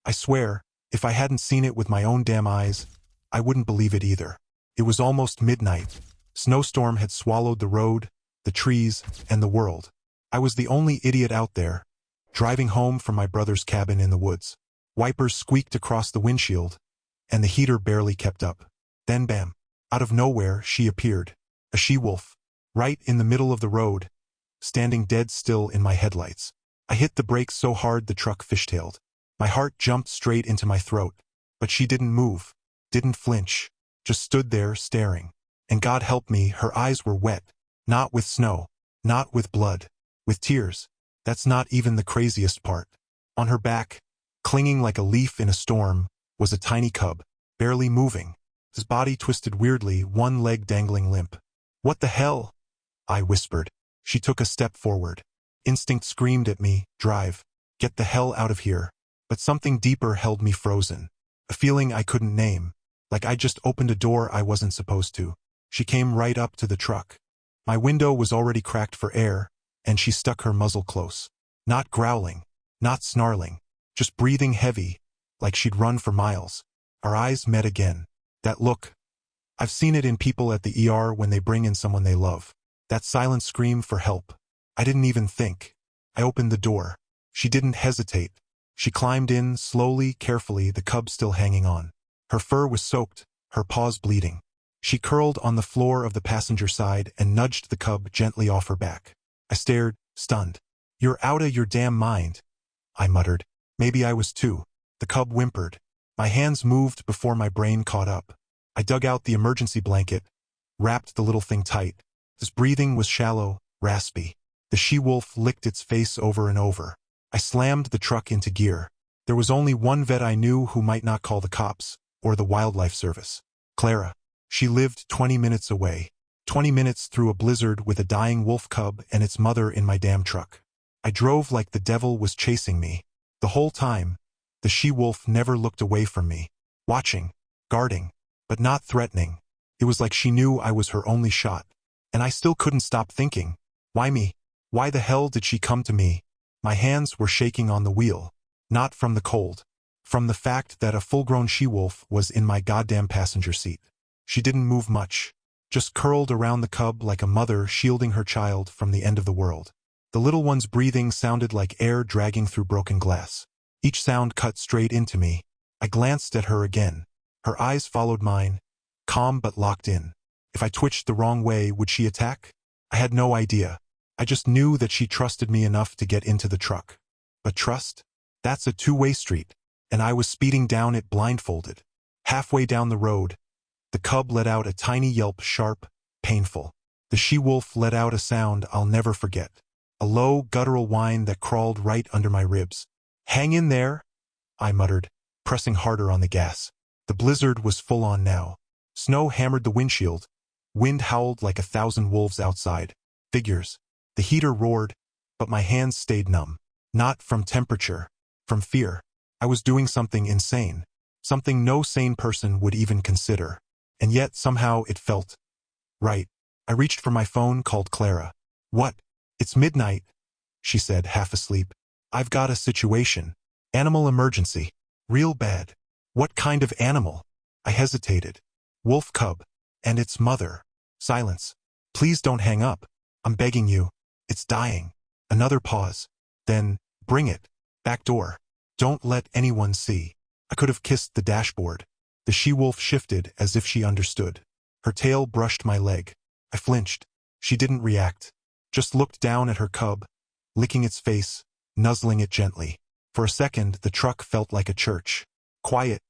I swear, if I hadn't seen it with my own damn eyes, I wouldn't believe it either. It was almost midnight. Snowstorm had swallowed the road, the trees, and the world. I was the only idiot out there, driving home from my brother's cabin in the woods. Wipers squeaked across the windshield, and the heater barely kept up. Then bam! Out of nowhere, she appeared. A she-wolf. Right in the middle of the road, standing dead still in my headlights. I hit the brakes so hard the truck fishtailed. My heart jumped straight into my throat. But she didn't move, didn't flinch, just stood there staring. And God help me, her eyes were wet. Not with snow, not with blood, with tears. That's not even the craziest part. On her back, clinging like a leaf in a storm, was a tiny cub, barely moving. His body twisted weirdly, one leg dangling limp. "What the hell?" I whispered. She took a step forward. Instinct screamed at me, "Drive. Get the hell out of here." But something deeper held me frozen. A feeling I couldn't name, like I just opened a door I wasn't supposed to. She came right up to the truck. My window was already cracked for air, and she stuck her muzzle close. Not growling, not snarling, just breathing heavy, like she'd run for miles. Our eyes met again. That look. I've seen it in people at the ER when they bring in someone they love. That silent scream for help. I didn't even think. I opened the door. She didn't hesitate. She climbed in, slowly, carefully, the cub still hanging on. Her fur was soaked, her paws bleeding. She curled on the floor of the passenger side and nudged the cub gently off her back. I stared, stunned. "You're outta your damn mind," I muttered. Maybe I was too. The cub whimpered. My hands moved before my brain caught up. I dug out the emergency blanket, wrapped the little thing tight. His breathing was shallow, raspy. The she-wolf licked its face over and over. I slammed the truck into gear. There was only one vet I knew who might not call the cops, or the wildlife service. Clara. She lived 20 minutes away. 20 minutes through a blizzard with a dying wolf cub and its mother in my damn truck. I drove like the devil was chasing me. The whole time, the she-wolf never looked away from me. Watching, guarding, but not threatening. It was like she knew I was her only shot. And I still couldn't stop thinking. Why me? Why the hell did she come to me? My hands were shaking on the wheel. Not from the cold. From the fact that a full-grown she-wolf was in my goddamn passenger seat. She didn't move much. Just curled around the cub like a mother shielding her child from the end of the world. The little one's breathing sounded like air dragging through broken glass. Each sound cut straight into me. I glanced at her again. Her eyes followed mine, calm but locked in. If I twitched the wrong way, would she attack? I had no idea. I just knew that she trusted me enough to get into the truck. But trust? That's a two-way street, and I was speeding down it blindfolded. Halfway down the road, the cub let out a tiny yelp, sharp, painful. The she-wolf let out a sound I'll never forget. A low, guttural whine that crawled right under my ribs. "Hang in there," I muttered, pressing harder on the gas. The blizzard was full on now. Snow hammered the windshield. Wind howled like 1,000 wolves outside. Figures. The heater roared, but my hands stayed numb. Not from temperature, from fear. I was doing something insane. Something no sane person would even consider. And yet somehow it felt right. I reached for my phone, called Clara. "What? It's midnight," she said, half asleep. "I've got a situation. Animal emergency. Real bad." "What kind of animal?" I hesitated. "Wolf cub. And its mother." Silence. "Please don't hang up. I'm begging you. It's dying." Another pause. Then, "Bring it. Back door. Don't let anyone see." I could have kissed the dashboard. The she-wolf shifted as if she understood. Her tail brushed my leg. I flinched. She didn't react. Just looked down at her cub, licking its face, nuzzling it gently. For a second, the truck felt like a church. Quiet,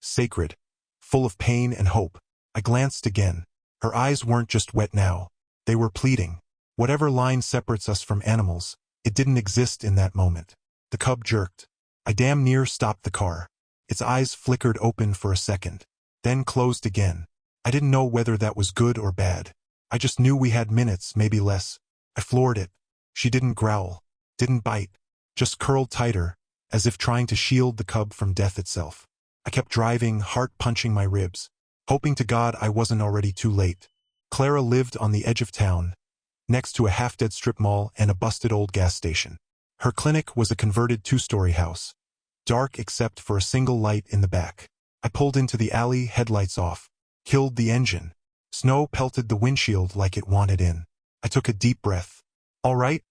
sacred, full of pain and hope. I glanced again. Her eyes weren't just wet now. They were pleading. Whatever line separates us from animals, it didn't exist in that moment. The cub jerked. I damn near stopped the car. Its eyes flickered open for a second, then closed again. I didn't know whether that was good or bad. I just knew we had minutes, maybe less. I floored it. She didn't growl, didn't bite, just curled tighter, as if trying to shield the cub from death itself. I kept driving, heart punching my ribs, hoping to God I wasn't already too late. Clara lived on the edge of town, next to a half-dead strip mall and a busted old gas station. Her clinic was a converted two-story house. dark except for a single light in the back. I pulled into the alley, headlights off. Killed the engine. Snow pelted the windshield like it wanted in. I took a deep breath. "All right?"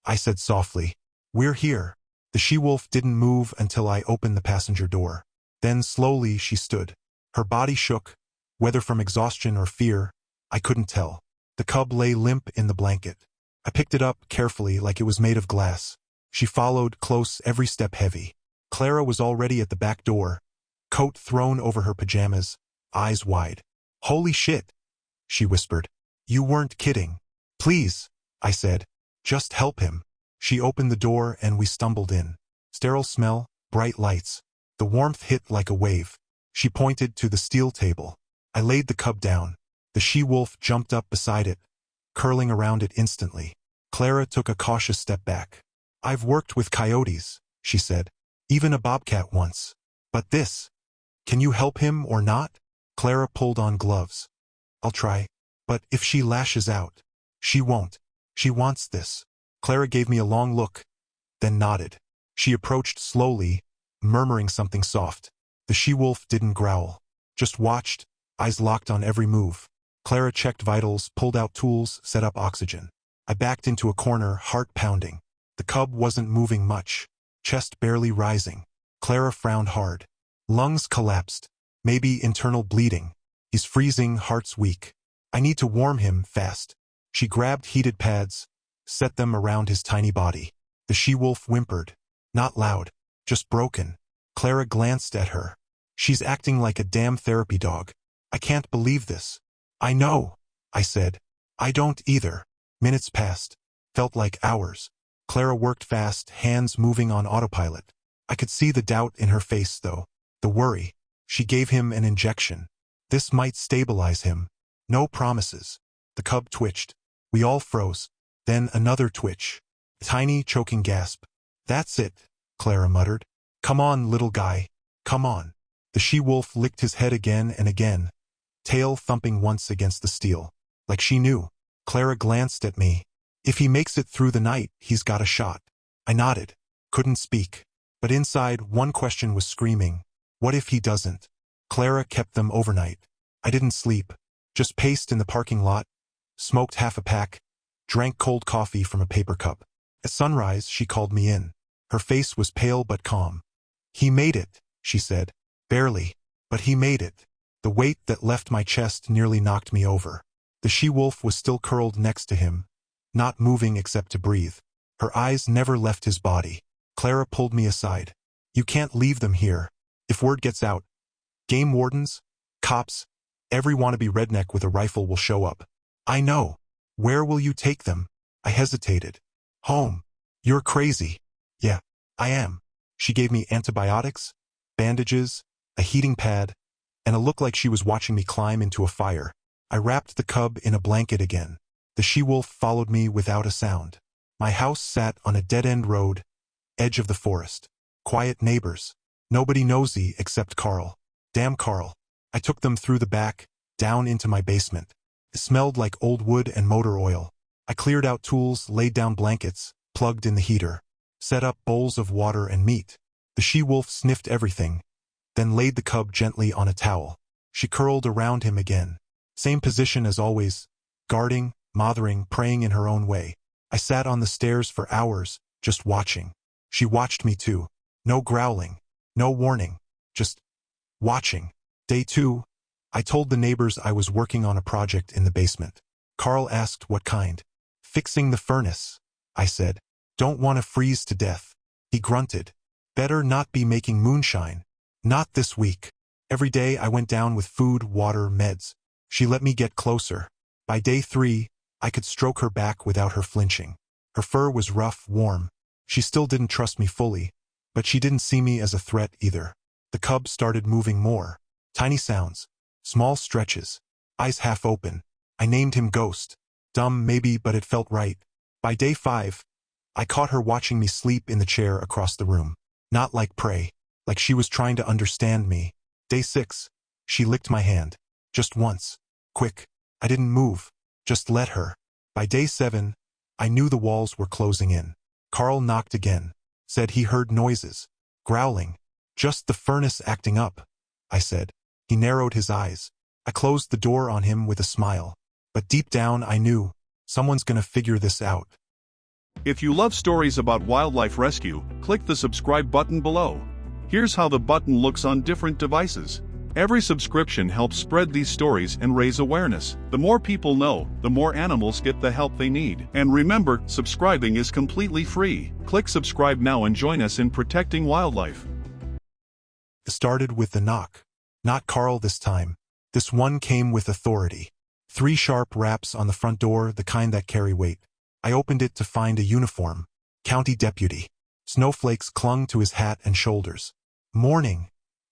I said softly. "We're here." The she-wolf didn't move until I opened the passenger door. Then slowly she stood. Her body shook, whether from exhaustion or fear, I couldn't tell. The cub lay limp in the blanket. I picked it up carefully like it was made of glass. She followed close, every step heavy. Clara was already at the back door, coat thrown over her pajamas, eyes wide. "Holy shit," she whispered. "You weren't kidding." "Please," I said. "Just help him." She opened the door and we stumbled in. Sterile smell, bright lights. The warmth hit like a wave. She pointed to the steel table. I laid the cub down. The she-wolf jumped up beside it, curling around it instantly. Clara took a cautious step back. "I've worked with coyotes," she said. "Even a bobcat once. But this. Can you help him or not?" Clara pulled on gloves. "I'll try. But if she lashes out." "She won't. She wants this." Clara gave me a long look, then nodded. She approached slowly, murmuring something soft. The she-wolf didn't growl, just watched, eyes locked on every move. Clara checked vitals, pulled out tools, set up oxygen. I backed into a corner, heart pounding. The cub wasn't moving much, chest barely rising. Clara frowned hard. Lungs collapsed. Maybe internal bleeding. He's freezing, heart's weak. I need to warm him fast. She grabbed heated pads, set them around his tiny body. The she-wolf whimpered. Not loud, just broken. Clara glanced at her. "She's acting like a damn therapy dog. I can't believe this." "I know," I said. "I don't either." Minutes passed. Felt like hours. Clara worked fast, hands moving on autopilot. I could see the doubt in her face, though. The worry. She gave him an injection. This might stabilize him. No promises. The cub twitched. We all froze. Then another twitch. Tiny, choking gasp. "That's it," Clara muttered. "Come on, little guy. Come on." The she-wolf licked his head again and again, tail thumping once against the steel. Like she knew. Clara glanced at me. "If he makes it through the night, he's got a shot." I nodded. Couldn't speak. But inside, one question was screaming. What if he doesn't? Clara kept them overnight. I didn't sleep. Just paced in the parking lot, smoked half a pack, drank cold coffee from a paper cup. At sunrise, she called me in. Her face was pale but calm. "He made it," she said. "Barely. But he made it." The weight that left my chest nearly knocked me over. The she-wolf was still curled next to him, not moving except to breathe. Her eyes never left his body. Clara pulled me aside. "You can't leave them here. If word gets out, game wardens, cops, every wannabe redneck with a rifle will show up." "I know. Where will you take them?" I hesitated. "Home." "You're crazy." "Yeah, I am." She gave me antibiotics, bandages, a heating pad, and a look like she was watching me climb into a fire. I wrapped the cub in a blanket again. The she-wolf followed me without a sound. My house sat on a dead-end road, edge of the forest. Quiet neighbors. Nobody nosy except Carl. Damn Carl. I took them through the back, down into my basement. It smelled like old wood and motor oil. I cleared out tools, laid down blankets, plugged in the heater, set up bowls of water and meat. The she-wolf sniffed everything, then laid the cub gently on a towel. She curled around him again. Same position as always, guarding, mothering, praying in her own way. I sat on the stairs for hours, just watching. She watched me too. No growling, no warning, just watching. Day 2, I told the neighbors I was working on a project in the basement. Carl asked what kind. "Fixing the furnace," I said. "Don't want to freeze to death." He grunted. "Better not be making moonshine. Not this week." Every day I went down with food, water, meds. She let me get closer. By day 3, I could stroke her back without her flinching. Her fur was rough, warm. She still didn't trust me fully, but she didn't see me as a threat either. The cub started moving more. Tiny sounds. Small stretches. Eyes half open. I named him Ghost. Dumb maybe, but it felt right. By day 5, I caught her watching me sleep in the chair across the room. Not like prey. Like she was trying to understand me. Day 6, she licked my hand. Just once. Quick. I didn't move. Just let her. By day 7, I knew the walls were closing in. Carl knocked again. Said he heard noises. Growling. Just the furnace acting up, I said. He narrowed his eyes. I closed the door on him with a smile. But deep down I knew, someone's gonna figure this out. If you love stories about wildlife rescue, click the subscribe button below. Here's how the button looks on different devices. Every subscription helps spread these stories and raise awareness. The more people know, the more animals get the help they need. And remember, subscribing is completely free. Click subscribe now and join us in protecting wildlife. It started with the knock. Not Carl this time. This one came with authority. 3 sharp raps on the front door, the kind that carry weight. I opened it to find a uniform. County deputy. Snowflakes clung to his hat and shoulders. "Morning,"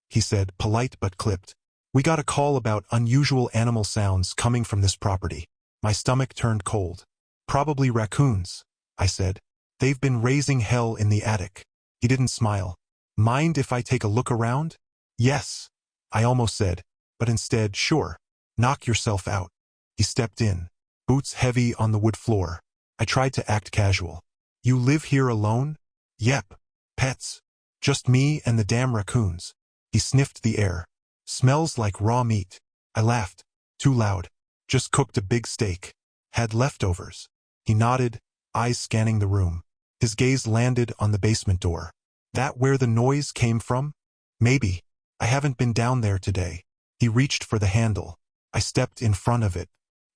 he said, polite but clipped. "We got a call about unusual animal sounds coming from this property." My stomach turned cold. "Probably raccoons," I said. "They've been raising hell in the attic." He didn't smile. "Mind if I take a look around?" "Yes," I almost said, but instead, "Sure. Knock yourself out." He stepped in, boots heavy on the wood floor. I tried to act casual. "You live here alone?" "Yep. Pets. Just me and the damn raccoons." He sniffed the air. "Smells like raw meat." I laughed. Too loud. "Just cooked a big steak. Had leftovers." He nodded, eyes scanning the room. His gaze landed on the basement door. "That where the noise came from?" "Maybe. I haven't been down there today." He reached for the handle. I stepped in front of it.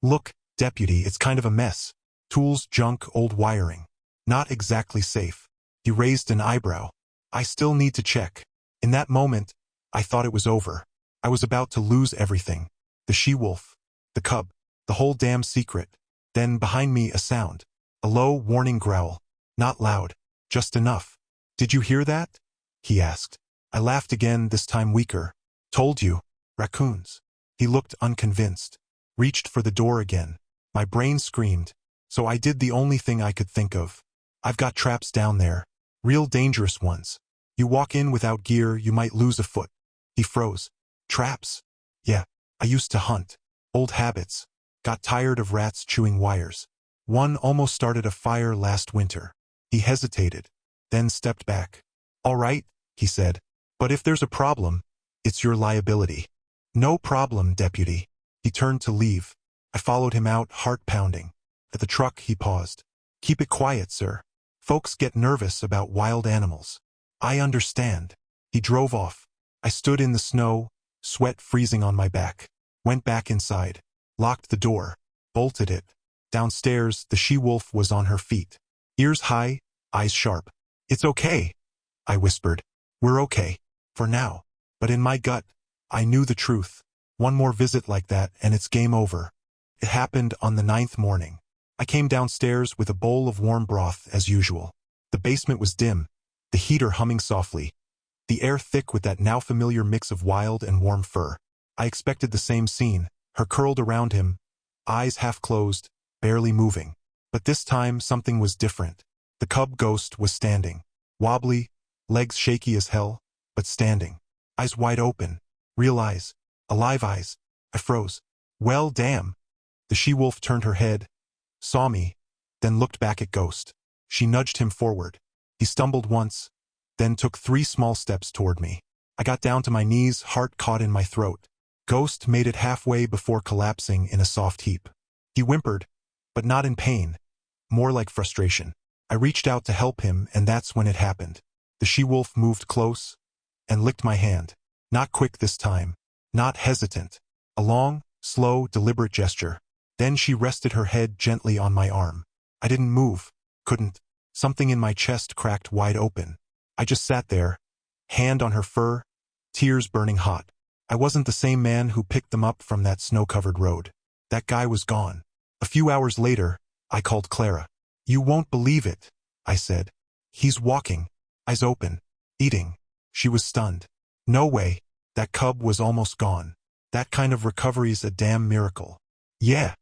"Look, deputy, it's kind of a mess. Tools, junk, old wiring. Not exactly safe." He raised an eyebrow. "I still need to check." In that moment, I thought it was over. I was about to lose everything. The she-wolf. The cub. The whole damn secret. Then behind me a sound. A low, warning growl. Not loud. Just enough. "Did you hear that?" he asked. I laughed again, this time weaker. "Told you. Raccoons." He looked unconvinced. Reached for the door again. My brain screamed. So I did the only thing I could think of. "I've got traps down there. Real dangerous ones. You walk in without gear, you might lose a foot." He froze. "Traps?" "Yeah. I used to hunt. Old habits. Got tired of rats chewing wires. One almost started a fire last winter." He hesitated, then stepped back. "All right," he said. "But if there's a problem, it's your liability." "No problem, deputy." He turned to leave. I followed him out, heart pounding. At the truck, he paused. "Keep it quiet, sir. Folks get nervous about wild animals." "I understand." He drove off. I stood in the snow, sweat freezing on my back. Went back inside. Locked the door. Bolted it. Downstairs, the she-wolf was on her feet. Ears high, eyes sharp. "It's okay," I whispered. "We're okay. For now." But in my gut, I knew the truth. One more visit like that and it's game over. It happened on the 9th morning. I came downstairs with a bowl of warm broth as usual. The basement was dim, the heater humming softly, the air thick with that now familiar mix of wild and warm fur. I expected the same scene, her curled around him, eyes half closed, barely moving. But this time something was different. The cub ghost was standing. Wobbly, legs shaky as hell, but standing. Eyes wide open. Real eyes. Alive eyes. I froze. "Well, damn." The she-wolf turned her head, saw me, then looked back at Ghost. She nudged him forward. He stumbled once, then took 3 small steps toward me. I got down to my knees, heart caught in my throat. Ghost made it halfway before collapsing in a soft heap. He whimpered, but not in pain, more like frustration. I reached out to help him, and that's when it happened. The she-wolf moved close and licked my hand. Not quick this time, not hesitant. A long, slow, deliberate gesture. Then she rested her head gently on my arm. I didn't move, couldn't. Something in my chest cracked wide open. I just sat there, hand on her fur, tears burning hot. I wasn't the same man who picked them up from that snow-covered road. That guy was gone. A few hours later, I called Clara. "You won't believe it," I said. "He's walking, eyes open, eating." She was stunned. "No way. That cub was almost gone. That kind of recovery's a damn miracle." "Yeah,"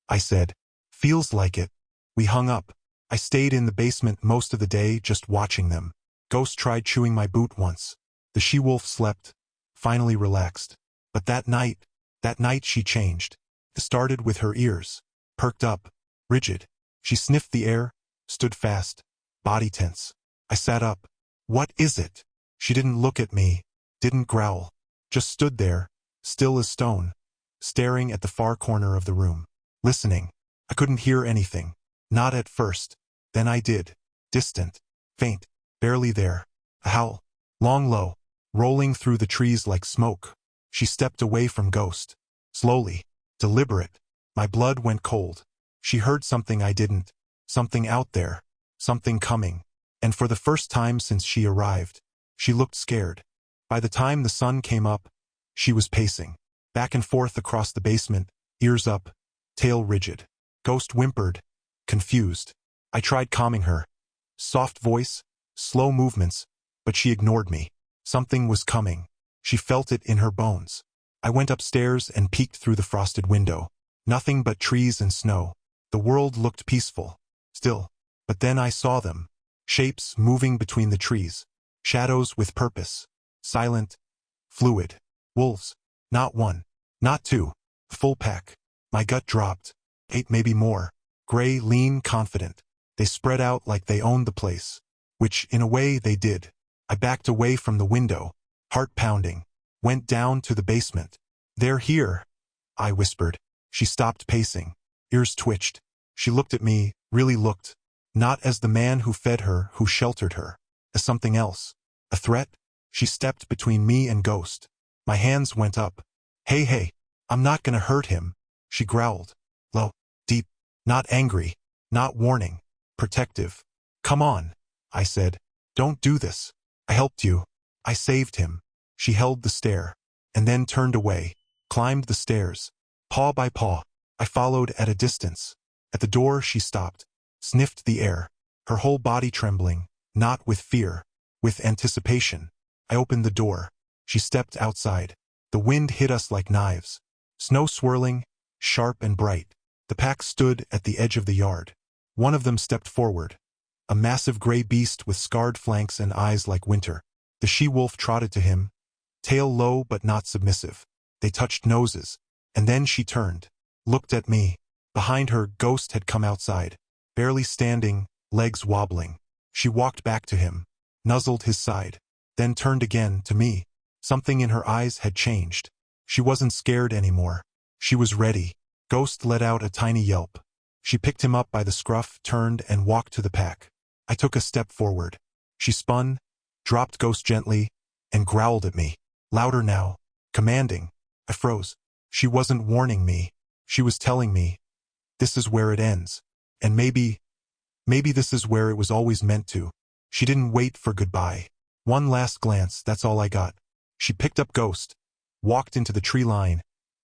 I said. "Feels like it." We hung up. I stayed in the basement most of the day just watching them. Ghost tried chewing my boot once. The she-wolf slept, finally relaxed. But that night she changed. It started with her ears. Perked up, rigid. She sniffed the air, stood fast, body tense. I sat up. "What is it?" She didn't look at me, didn't growl. Just stood there, still as stone, staring at the far corner of the room. Listening. I couldn't hear anything. Not at first. Then I did. Distant. Faint. Barely there. A howl. Long low. Rolling through the trees like smoke. She stepped away from Ghost. Slowly. Deliberate. My blood went cold. She heard something I didn't. Something out there. Something coming. And for the first time since she arrived, she looked scared. By the time the sun came up, she was pacing. Back and forth across the basement, ears up, tail rigid. Ghost whimpered. Confused. I tried calming her. Soft voice, slow movements, but she ignored me. Something was coming. She felt it in her bones. I went upstairs and peeked through the frosted window. Nothing but trees and snow. The world looked peaceful. Still. But then I saw them. Shapes moving between the trees. Shadows with purpose. Silent. Fluid. Wolves. Not one. Not two. Full pack. My gut dropped. 8, maybe more. Gray, lean, confident. They spread out like they owned the place. Which, in a way, they did. I backed away from the window. Heart pounding. Went down to the basement. They're here, I whispered. She stopped pacing. Ears twitched. She looked at me, really looked. Not as the man who fed her, who sheltered her. As something else. A threat? She stepped between me and Ghost. My hands went up. Hey, I'm not gonna hurt him. She growled. Low. Deep. Not angry. Not warning. Protective. Come on, I said. Don't do this. I helped you. I saved him. She held the stair. And then turned away. Climbed the stairs. Paw by paw. I followed at a distance. At the door she stopped. Sniffed the air. Her whole body trembling. Not with fear. With anticipation. I opened the door. She stepped outside. The wind hit us like knives. Snow swirling, sharp and bright. The pack stood at the edge of the yard. One of them stepped forward. A massive gray beast with scarred flanks and eyes like winter. The she-wolf trotted to him, tail low but not submissive. They touched noses. And then she turned. Looked at me. Behind her, Ghost had come outside. Barely standing, legs wobbling. She walked back to him. Nuzzled his side. Then turned again to me. Something in her eyes had changed. She wasn't scared anymore. She was ready. Ghost let out a tiny yelp. She picked him up by the scruff, turned, and walked to the pack. I took a step forward. She spun, dropped Ghost gently, and growled at me. Louder now. Commanding. I froze. She wasn't warning me. She was telling me, this is where it ends. And maybe this is where it was always meant to. She didn't wait for goodbye. One last glance, that's all I got. She picked up Ghost, walked into the tree line,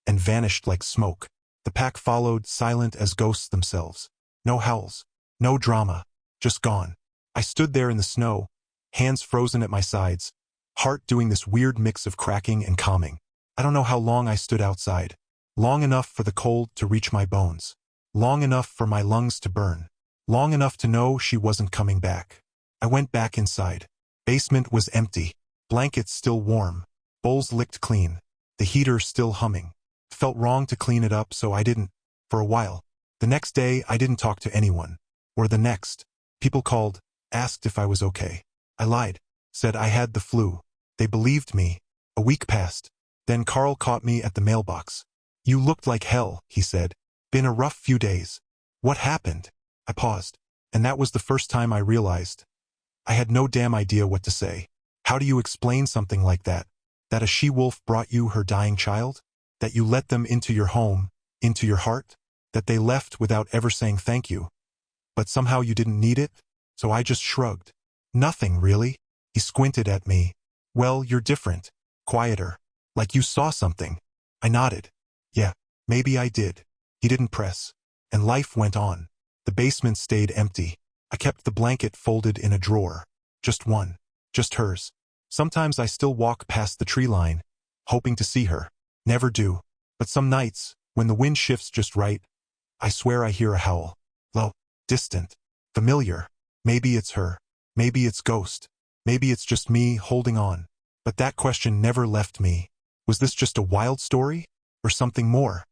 and vanished like smoke. The pack followed, silent as ghosts themselves. No howls. No drama. Just gone. I stood there in the snow, hands frozen at my sides, heart doing this weird mix of cracking and calming. I don't know how long I stood outside. Long enough for the cold to reach my bones. Long enough for my lungs to burn. Long enough to know she wasn't coming back. I went back inside. Basement was empty. Blankets still warm. Bowls licked clean. The heater still humming. Felt wrong to clean it up, so I didn't. For a while. The next day, I didn't talk to anyone. Or the next. People called, asked if I was okay. I lied. Said I had the flu. They believed me. A week passed. Then Carl caught me at the mailbox. You looked like hell, he said. Been a rough few days. What happened? I paused. And that was the first time I realized. I had no damn idea what to say. How do you explain something like that? That a she-wolf brought you her dying child? That you let them into your home, into your heart? That they left without ever saying thank you? But somehow you didn't need it? So I just shrugged. Nothing, really. He squinted at me. Well, you're different. Quieter. Like you saw something. I nodded. Yeah, maybe I did. He didn't press. And life went on. The basement stayed empty. I kept the blanket folded in a drawer. Just one. Just hers. Sometimes I still walk past the tree line, hoping to see her. Never do. But some nights, when the wind shifts just right, I swear I hear a howl. Low. Distant. Familiar. Maybe it's her. Maybe it's Ghost. Maybe it's just me holding on. But that question never left me. Was this just a wild story? Or something more?